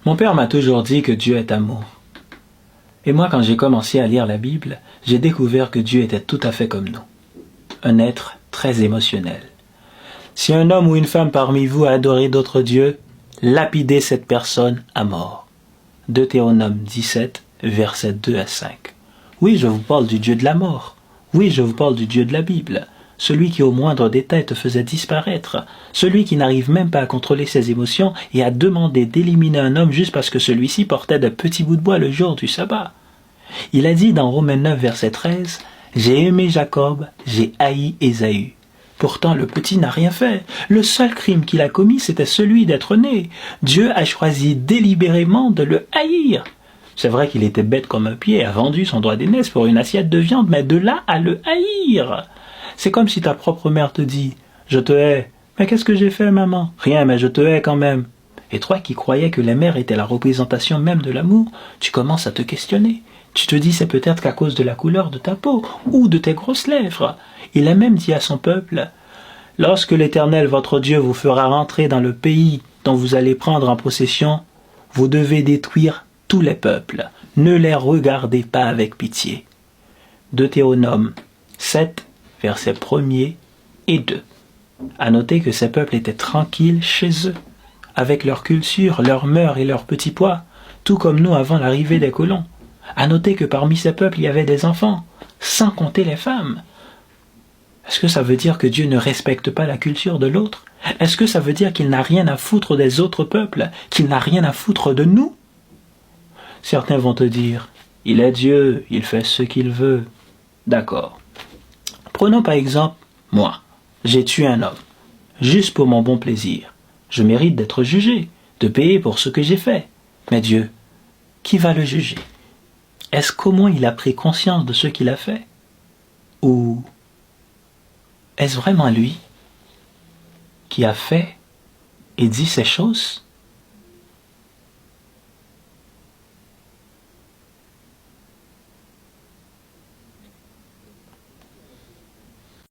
Mon père m'a toujours dit que Dieu est amour. Et moi, quand j'ai commencé à lire la Bible, j'ai découvert que Dieu était tout à fait comme nous. Un être très émotionnel. Si un homme ou une femme parmi vous a adoré d'autres dieux, lapidez cette personne à mort. Deutéronome 17, versets 2 à 5. Oui, je vous parle du Dieu de la mort. Oui, je vous parle du Dieu de la Bible. Celui qui au moindre détail te faisait disparaître. Celui qui n'arrive même pas à contrôler ses émotions et a demandé d'éliminer un homme juste parce que celui-ci portait de petits bouts de bois le jour du sabbat. Il a dit dans Romains 9, verset 13, « J'ai aimé Jacob, j'ai haï Ésaü. » Pourtant, le petit n'a rien fait. Le seul crime qu'il a commis, c'était celui d'être né. Dieu a choisi délibérément de le haïr. C'est vrai qu'il était bête comme un pied et a vendu son droit d'aînesse pour une assiette de viande, mais de là à le haïr. C'est comme si ta propre mère te dit « Je te hais. » Mais qu'est-ce que j'ai fait, maman? Rien, mais je te hais quand même. Et toi qui croyais que les mères étaient la représentation même de l'amour, tu commences à te questionner. Tu te dis c'est peut-être qu'à cause de la couleur de ta peau ou de tes grosses lèvres. Il a même dit à son peuple « Lorsque l'Éternel votre Dieu vous fera rentrer dans le pays dont vous allez prendre en possession, vous devez détruire tous les peuples. Ne les regardez pas avec pitié. » Deutéronome 7, versets 1er et 2. À noter que ces peuples étaient tranquilles chez eux, avec leur culture, leurs mœurs et leurs petits pois, tout comme nous avant l'arrivée des colons. À noter que parmi ces peuples, il y avait des enfants, sans compter les femmes. Est-ce que ça veut dire que Dieu ne respecte pas la culture de l'autre? Est-ce que ça veut dire qu'il n'a rien à foutre des autres peuples, qu'il n'a rien à foutre de nous? Certains vont te dire, il est Dieu, il fait ce qu'il veut. D'accord. Prenons par exemple, moi, j'ai tué un homme, juste pour mon bon plaisir. Je mérite d'être jugé, de payer pour ce que j'ai fait. Mais Dieu, qui va le juger? Est-ce qu'au moins il a pris conscience de ce qu'il a fait? Ou est-ce vraiment lui qui a fait et dit ces choses?